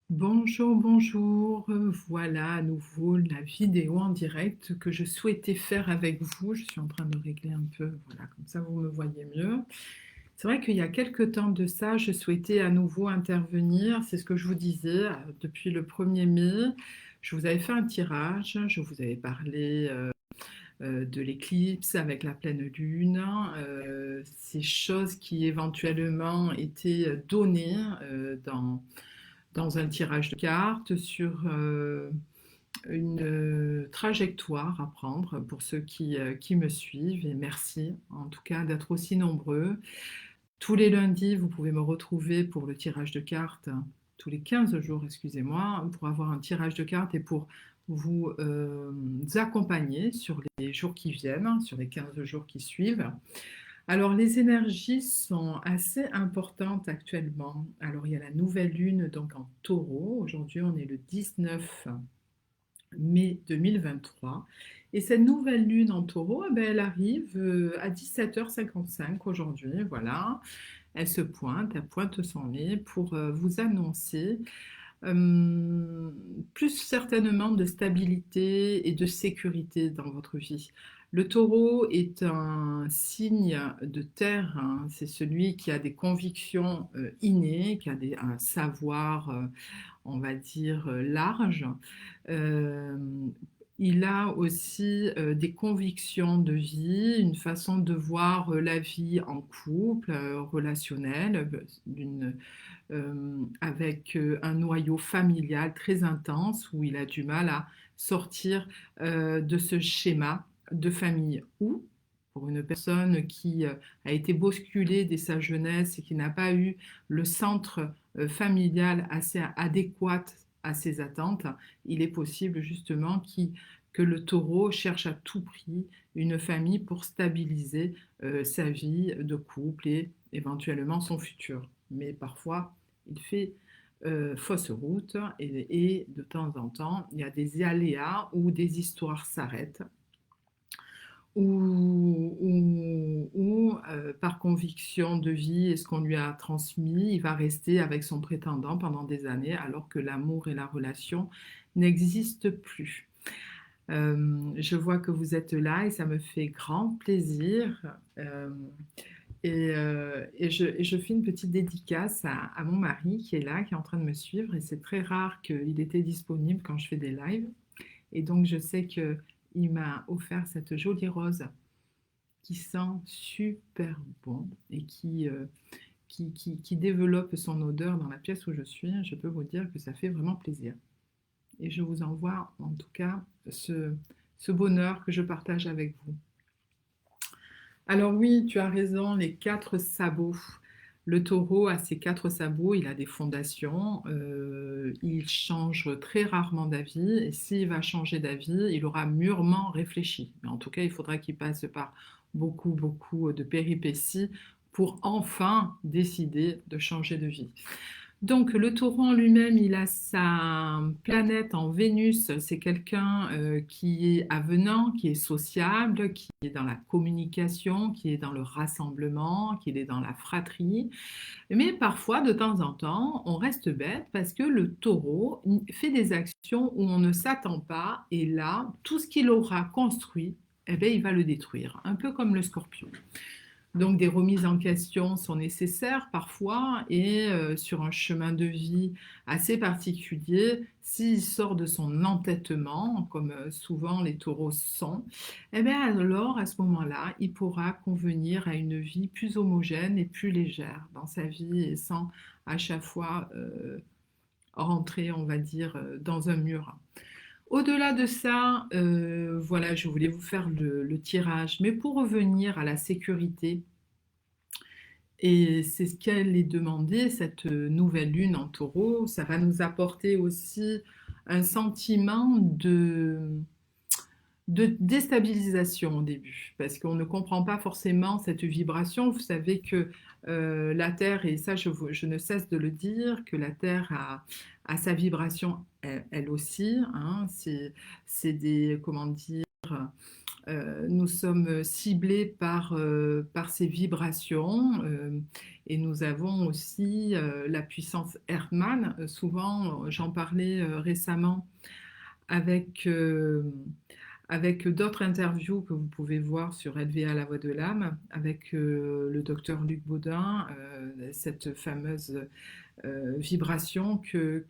Bonjour, bonjour. Voilà à nouveau la vidéo en direct que je souhaitais faire avec vous. Je suis en train de régler un peu, voilà, comme ça vous me voyez mieux. C'est vrai qu'il y a quelque temps de ça, je souhaitais à nouveau intervenir. C'est ce que je vous disais depuis le 1er mai. Je vous avais fait un tirage, je vous avais parlé de l'éclipse avec la pleine lune, ces choses qui éventuellement étaient données dans un tirage de cartes sur une trajectoire à prendre pour ceux qui me suivent. Et merci en tout cas d'être aussi nombreux. Tous les lundis, vous pouvez me retrouver pour le tirage de cartes, tous les 15 jours, excusez-moi, pour avoir un tirage de cartes et pour vous accompagner sur les jours qui viennent, sur les 15 jours qui suivent. Alors, les énergies sont assez importantes actuellement. Alors, il y a la nouvelle lune donc en taureau. Aujourd'hui, on est le 19 mai 2023. Et cette nouvelle lune en taureau, eh ben, elle arrive à 17h55 aujourd'hui. Voilà. Elle pointe son nez pour vous annoncer euh, plus certainement de stabilité et de sécurité dans votre vie. Le taureau est un signe de terre, hein. C'est celui qui a des convictions innées, qui a un savoir, on va dire, large. Euh, il a aussi des convictions de vie, une façon de voir la vie en couple, relationnelle, avec un noyau familial très intense où il a du mal à sortir de ce schéma de famille. Ou pour une personne qui a été bousculée dès sa jeunesse et qui n'a pas eu le centre familial assez adéquat à ses attentes, il est possible justement que le taureau cherche à tout prix une famille pour stabiliser sa vie de couple et éventuellement son futur. Mais parfois, il fait fausse route et de temps en temps, il y a des aléas où des histoires s'arrêtent ou par conviction de vie et ce qu'on lui a transmis, il va rester avec son prétendant pendant des années alors que l'amour et la relation n'existent plus. Je vois que vous êtes là et ça me fait grand plaisir. Et je fais une petite dédicace à mon mari qui est là, qui est en train de me suivre. Et c'est très rare qu'il était disponible quand je fais des lives. Et donc, je sais qu'il m'a offert cette jolie rose qui sent super bon et qui développe son odeur dans la pièce où je suis. Je peux vous dire que ça fait vraiment plaisir. Et je vous envoie en tout cas ce bonheur que je partage avec vous. Alors oui, tu as raison, les quatre sabots. Le taureau a ses quatre sabots, il a des fondations, il change très rarement d'avis et s'il va changer d'avis, il aura mûrement réfléchi. Mais en tout cas, il faudra qu'il passe par beaucoup, beaucoup de péripéties pour enfin décider de changer de vie. Donc, le taureau en lui-même, il a sa planète en Vénus. C'est quelqu'un qui est avenant, qui est sociable, qui est dans la communication, qui est dans le rassemblement, qui est dans la fratrie. Mais parfois, de temps en temps, on reste bête parce que le taureau fait des actions où on ne s'attend pas. Et là, tout ce qu'il aura construit, eh bien, il va le détruire. Un peu comme le scorpion. Donc des remises en question sont nécessaires parfois et sur un chemin de vie assez particulier, s'il sort de son entêtement, comme souvent les taureaux sont, eh bien alors à ce moment-là, il pourra convenir à une vie plus homogène et plus légère dans sa vie et sans à chaque fois rentrer, on va dire, dans un mur. Au-delà de ça, voilà, je voulais vous faire le tirage, mais pour revenir à la sécurité, et c'est ce qu'elle est demandé, cette nouvelle lune en taureau. Ça va nous apporter aussi un sentiment de déstabilisation au début, parce qu'on ne comprend pas forcément cette vibration. Vous savez que la Terre, et ça je ne cesse de le dire, que la Terre a sa vibration elle aussi, hein. C'est des, comment dire, nous sommes ciblés par ces vibrations et nous avons aussi la puissance Erdmann. Souvent, j'en parlais récemment avec, avec d'autres interviews que vous pouvez voir sur LVA La Voix de l'âme, avec le docteur Luc Baudin, cette fameuse vibration que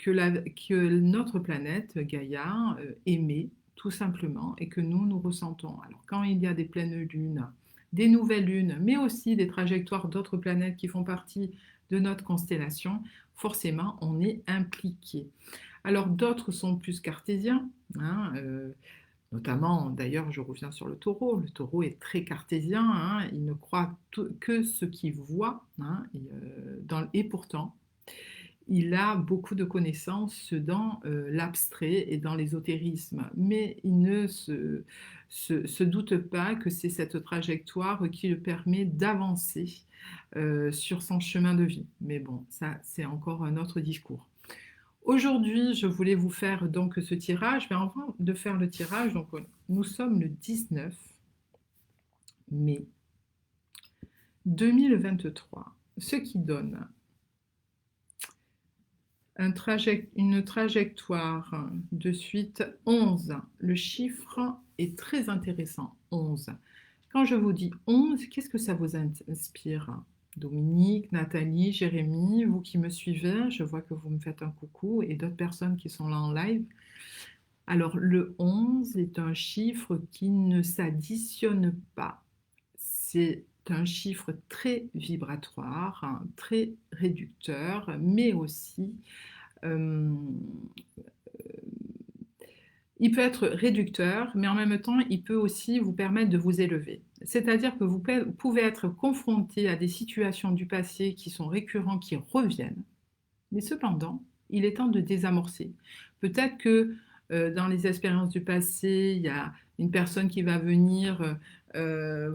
notre planète, Gaïa, émet tout simplement et que nous ressentons. Alors quand il y a des pleines lunes, des nouvelles lunes, mais aussi des trajectoires d'autres planètes qui font partie de notre constellation, forcément on est impliqué. Alors d'autres sont plus cartésiens, hein, notamment, d'ailleurs, je reviens sur le taureau. Le taureau est très cartésien, hein, il ne croit que ce qu'il voit, hein, et pourtant, il a beaucoup de connaissances dans l'abstrait et dans l'ésotérisme, mais il ne se doute pas que c'est cette trajectoire qui le permet d'avancer sur son chemin de vie. Mais bon, ça, c'est encore un autre discours. Aujourd'hui, je voulais vous faire donc ce tirage, mais avant de faire le tirage, donc, nous sommes le 19 mai 2023, ce qui donne une trajectoire de suite 11. Le chiffre est très intéressant, 11. Quand je vous dis 11, qu'est-ce que ça vous inspire? Dominique, Nathalie, Jérémy, vous qui me suivez, je vois que vous me faites un coucou et d'autres personnes qui sont là en live. Alors, le 11 est un chiffre qui ne s'additionne pas. C'est un chiffre très vibratoire, hein, très réducteur, mais aussi il peut être réducteur, mais en même temps, il peut aussi vous permettre de vous élever. C'est-à-dire que vous pouvez être confronté à des situations du passé qui sont récurrentes, qui reviennent, mais cependant, il est temps de désamorcer. Peut-être que dans les expériences du passé, il y a une personne qui va venir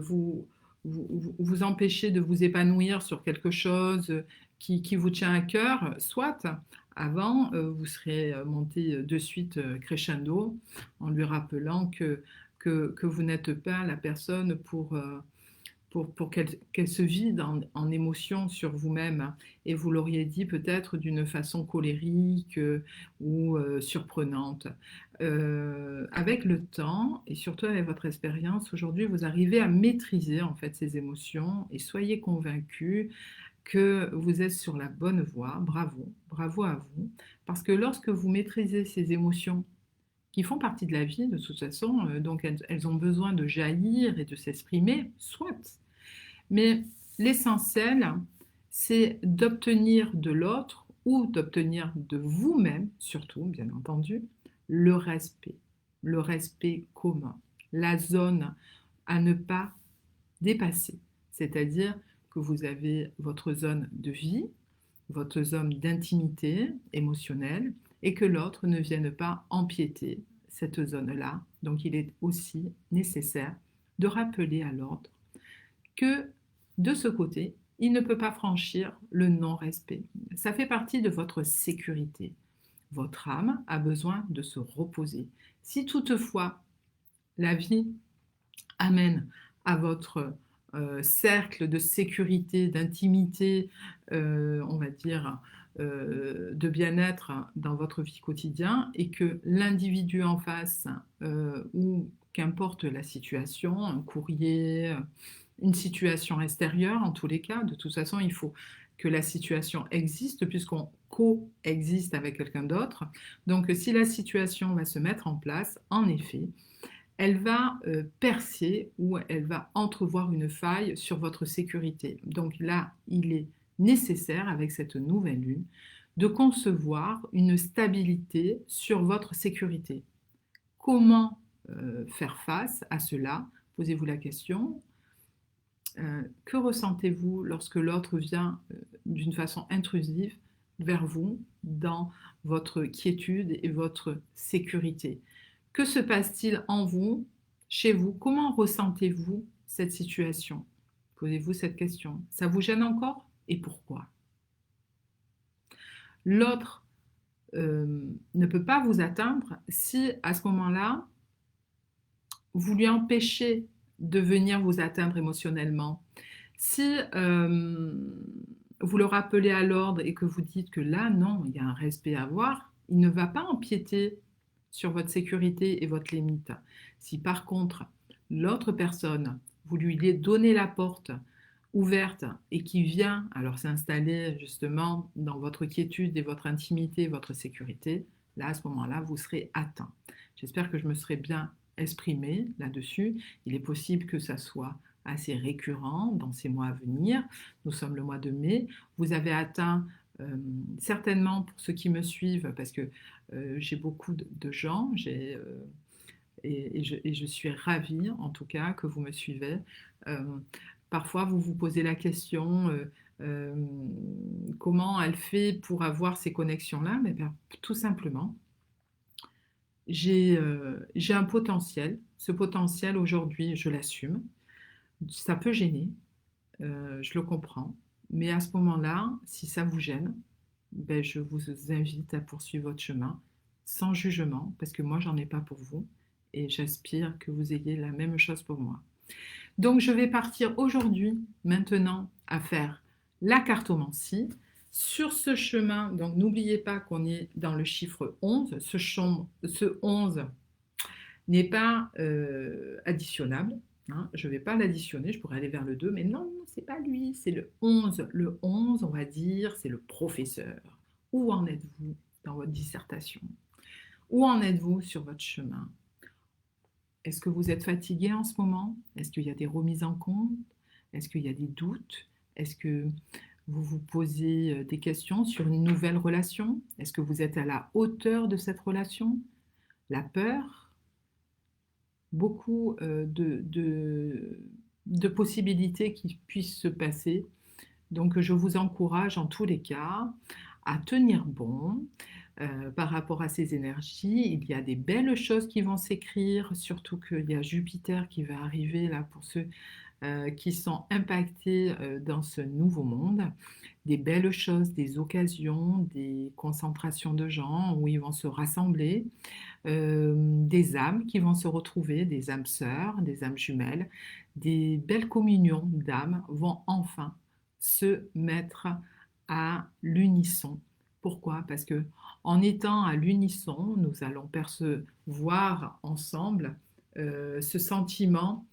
vous empêcher de vous épanouir sur quelque chose qui vous tient à cœur, soit avant, vous serez monté de suite crescendo en lui rappelant que vous n'êtes pas la personne pour qu'elle se vide en émotions sur vous-même. Et vous l'auriez dit peut-être d'une façon colérique ou surprenante. Avec le temps, et surtout avec votre expérience, aujourd'hui, vous arrivez à maîtriser en fait ces émotions et soyez convaincus que vous êtes sur la bonne voie. Bravo, bravo à vous. Parce que lorsque vous maîtrisez ces émotions qui font partie de la vie, de toute façon, donc elles ont besoin de jaillir et de s'exprimer, soit. Mais l'essentiel, c'est d'obtenir de l'autre ou d'obtenir de vous-même, surtout, bien entendu, le respect commun, la zone à ne pas dépasser. C'est-à-dire que vous avez votre zone de vie, votre zone d'intimité émotionnelle, et que l'autre ne vienne pas empiéter cette zone-là. Donc il est aussi nécessaire de rappeler à l'autre que de ce côté, il ne peut pas franchir le non-respect. Ça fait partie de votre sécurité. Votre âme a besoin de se reposer. Si toutefois la vie amène à votre cercle de sécurité, d'intimité, on va dire, de bien-être dans votre vie quotidienne et que l'individu en face, ou qu'importe la situation, un courrier, une situation extérieure, en tous les cas, de toute façon, il faut que la situation existe puisqu'on coexiste avec quelqu'un d'autre. Donc, si la situation va se mettre en place, en effet, elle va percer ou elle va entrevoir une faille sur votre sécurité. Donc là, il est nécessaire, avec cette nouvelle lune, de concevoir une stabilité sur votre sécurité. Comment faire face à cela? Posez-vous la question. Que ressentez-vous lorsque l'autre vient d'une façon intrusive vers vous dans votre quiétude et votre sécurité? Que se passe-t-il en vous, chez vous? Comment ressentez-vous cette situation? Posez-vous cette question. Ça vous gêne encore? Et pourquoi? L'autre ne peut pas vous atteindre si à ce moment-là, vous lui empêchez de venir vous atteindre émotionnellement, si vous le rappelez à l'ordre et que vous dites que là, non, il y a un respect à avoir, il ne va pas empiéter sur votre sécurité et votre limite. Si par contre, l'autre personne, vous lui donnez la porte ouverte et qui vient alors s'installer justement dans votre quiétude et votre intimité, votre sécurité, là, à ce moment-là, vous serez atteint. J'espère que je me serai bien exprimée là-dessus. Il est possible que ça soit assez récurrent dans ces mois à venir. Nous sommes le mois de mai. Vous avez atteint certainement pour ceux qui me suivent, parce que j'ai beaucoup de gens, et je suis ravie en tout cas que vous me suivez. Euh, Parfois, vous vous posez la question euh, comment elle fait pour avoir ces connexions-là? Mais bien, tout simplement, j'ai un potentiel. Ce potentiel, aujourd'hui, je l'assume. Ça peut gêner, je le comprends. Mais à ce moment-là, si ça vous gêne, ben, je vous invite à poursuivre votre chemin sans jugement, parce que moi, j'en ai pas pour vous. Et j'aspire que vous ayez la même chose pour moi. Donc, je vais partir aujourd'hui, maintenant, à faire la cartomancie. Sur ce chemin, donc n'oubliez pas qu'on est dans le chiffre 11. Ce 11 n'est pas additionnable. Hein. Je ne vais pas l'additionner, je pourrais aller vers le 2, mais non, c'est pas lui, c'est le 11. Le 11, on va dire, c'est le professeur. Où en êtes-vous dans votre dissertation? Où en êtes-vous sur votre chemin? Est-ce que vous êtes fatigué en ce moment? Est-ce qu'il y a des remises en compte? Est-ce qu'il y a des doutes? Est-ce que vous vous posez des questions sur une nouvelle relation? Est-ce que vous êtes à la hauteur de cette relation? La peur? Beaucoup de possibilités qui puissent se passer. Donc je vous encourage en tous les cas à tenir bon par rapport à ces énergies. Il y a des belles choses qui vont s'écrire, surtout qu'il y a Jupiter qui va arriver là pour ceux qui sont impactés dans ce nouveau monde. Des belles choses, des occasions, des concentrations de gens où ils vont se rassembler, des âmes qui vont se retrouver, des âmes sœurs, des âmes jumelles, des belles communions d'âmes vont enfin se mettre à l'unisson. Pourquoi? Parce que en étant à l'unisson, nous allons percevoir ensemble ce sentiment,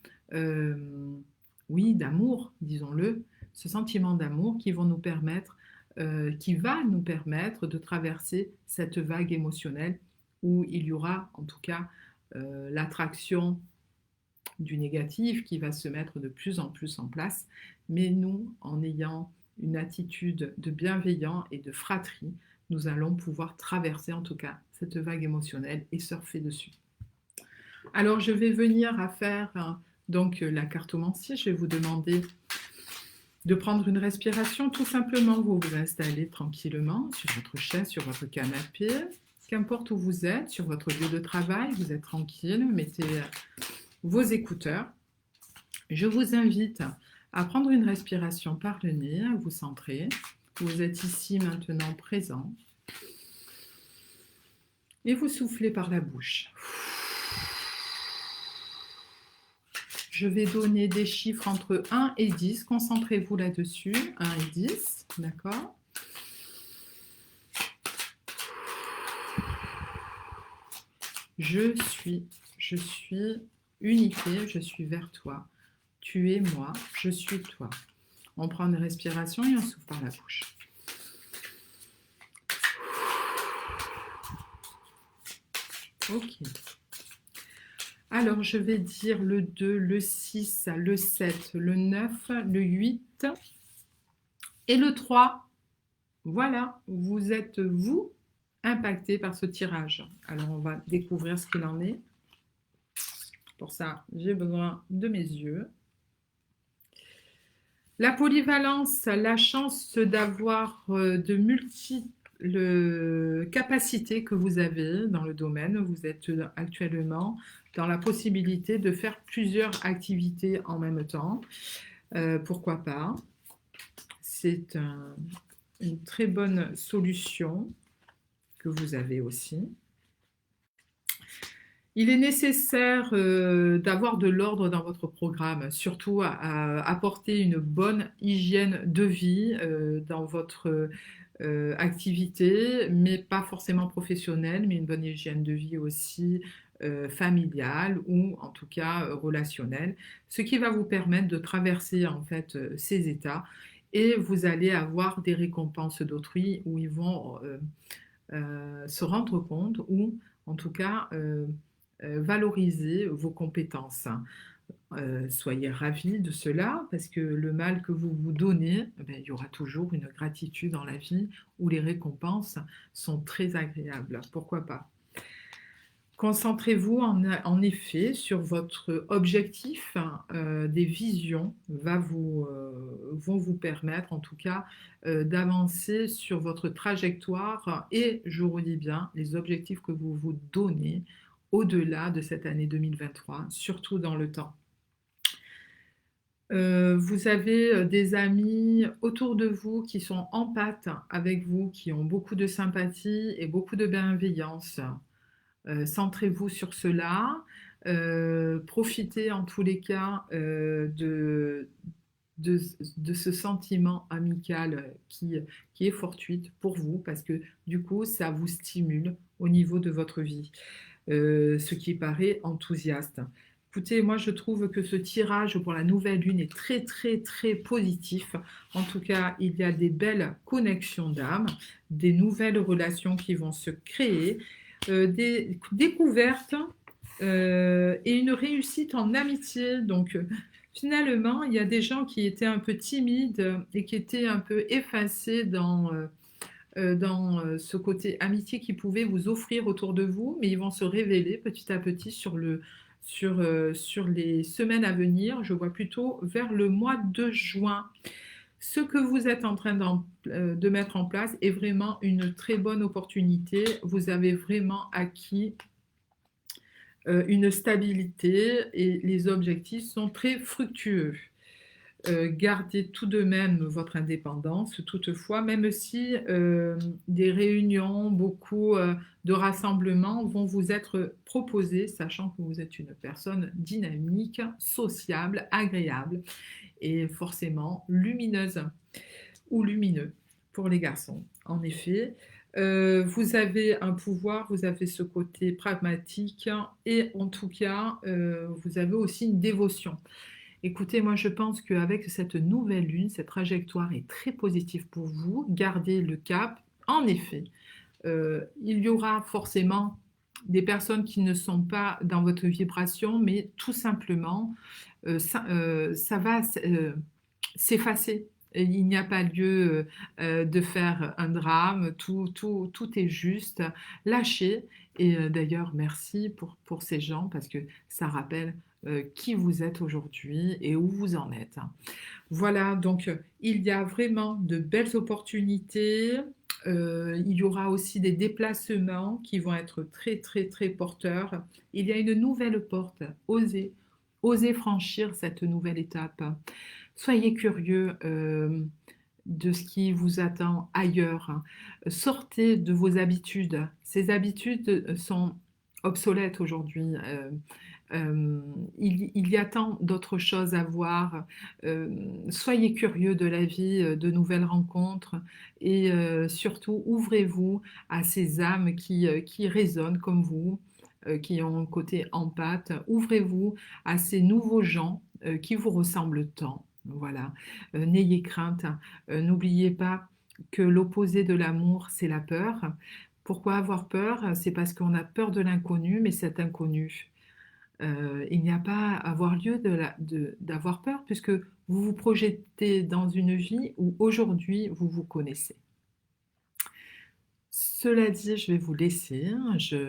oui, d'amour, disons-le, ce sentiment d'amour qui va nous permettre de traverser cette vague émotionnelle où il y aura en tout cas l'attraction du négatif qui va se mettre de plus en plus en place, mais nous, en ayant une attitude de bienveillant et de fratrie, nous allons pouvoir traverser en tout cas cette vague émotionnelle et surfer dessus. Alors je vais venir à faire donc la cartomancie, je vais vous demander de prendre une respiration, tout simplement vous vous installez tranquillement sur votre chaise, sur votre canapé, qu'importe où vous êtes, sur votre lieu de travail, vous êtes tranquille, mettez vos écouteurs. Je vous invite à prendre une respiration par le nez, à vous centrer. Vous êtes ici maintenant présent. Et vous soufflez par la bouche. Je vais donner des chiffres entre 1 et 10. Concentrez-vous là-dessus. 1 et 10. D'accord? Je suis unifié, je suis vers toi. Tu es moi, je suis toi. On prend une respiration et on souffle par la bouche. Ok. Alors, je vais dire le 2, le 6, le 7, le 9, le 8 et le 3. Voilà, vous êtes, vous, impacté par ce tirage. Alors, on va découvrir ce qu'il en est. Pour ça, j'ai besoin de mes yeux. La polyvalence, la chance d'avoir de multiples capacités que vous avez dans le domaine. Vous êtes actuellement dans la possibilité de faire plusieurs activités en même temps. Pourquoi pas? C'est une très bonne solution que vous avez aussi. Il est nécessaire d'avoir de l'ordre dans votre programme, surtout à apporter une bonne hygiène de vie dans votre activité, mais pas forcément professionnelle, mais une bonne hygiène de vie aussi familiale ou en tout cas relationnelle, ce qui va vous permettre de traverser en fait ces états et vous allez avoir des récompenses d'autrui où ils vont se rendre compte ou en tout cas valoriser vos compétences. Soyez ravis de cela parce que le mal que vous vous donnez, eh bien, il y aura toujours une gratitude dans la vie où les récompenses sont très agréables. Pourquoi pas? Concentrez-vous en effet sur votre objectif. Des visions vont vous permettre en tout cas d'avancer sur votre trajectoire et je redis bien les objectifs que vous vous donnez au-delà de cette année 2023, surtout dans le temps. Vous avez des amis autour de vous qui sont en pâte avec vous, qui ont beaucoup de sympathie et beaucoup de bienveillance. Centrez-vous sur cela. Profitez en tous les cas de, de ce sentiment amical qui est fortuite pour vous parce que du coup, ça vous stimule au niveau de votre vie, ce qui paraît enthousiaste. Écoutez, moi je trouve que ce tirage pour la nouvelle lune est très très très positif. En tout cas, il y a des belles connexions d'âme, des nouvelles relations qui vont se créer, des découvertes et une réussite en amitié. Donc finalement, il y a des gens qui étaient un peu timides et qui étaient un peu effacés dans ce côté amitié qu'ils pouvaient vous offrir autour de vous, mais ils vont se révéler petit à petit sur les semaines à venir. Je vois plutôt vers le mois de juin. Ce que vous êtes en train de mettre en place est vraiment une très bonne opportunité. Vous avez vraiment acquis une stabilité et les objectifs sont très fructueux. Gardez tout de même votre indépendance, toutefois, même si des réunions, beaucoup de rassemblements vont vous être proposés, sachant que vous êtes une personne dynamique, sociable, agréable et forcément lumineuse ou lumineux pour les garçons. En effet, vous avez un pouvoir, vous avez ce côté pragmatique et en tout cas, vous avez aussi une dévotion. Écoutez, moi je pense qu'avec cette nouvelle lune, cette trajectoire est très positive pour vous. Gardez le cap. En effet, il y aura forcément des personnes qui ne sont pas dans votre vibration, mais tout simplement, ça va s'effacer. Il n'y a pas lieu de faire un drame, tout est juste. Lâchez. Et d'ailleurs, merci pour ces gens parce que ça rappelle qui vous êtes aujourd'hui et où vous en êtes. Voilà, donc il y a vraiment de belles opportunités. Il y aura aussi des déplacements qui vont être très, très, très porteurs. Il y a une nouvelle porte. Osez franchir cette nouvelle étape. Soyez curieux de ce qui vous attend ailleurs. Sortez de vos habitudes. Ces habitudes sont obsolètes aujourd'hui. Il y a tant d'autres choses à voir. Soyez curieux de la vie, de nouvelles rencontres et surtout ouvrez-vous à ces âmes qui résonnent comme vous, qui ont un côté empathe. Ouvrez-vous à ces nouveaux gens qui vous ressemblent tant. Voilà. N'ayez crainte. N'oubliez pas que l'opposé de l'amour, c'est la peur. Pourquoi avoir peur? C'est parce qu'on a peur de l'inconnu, mais cet inconnu, il n'y a pas à avoir lieu d'avoir peur puisque vous vous projetez dans une vie où aujourd'hui vous vous connaissez. Cela dit, je vais vous laisser.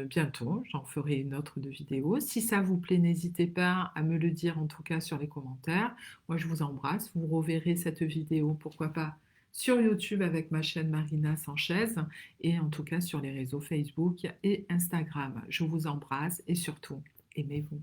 Bientôt, j'en ferai une autre de vidéo. Si ça vous plaît, n'hésitez pas à me le dire en tout cas sur les commentaires. Moi, je vous embrasse. Vous reverrez cette vidéo, pourquoi pas, sur YouTube avec ma chaîne Marina Sanchez et en tout cas sur les réseaux Facebook et Instagram. Je vous embrasse et surtout, aimez-vous.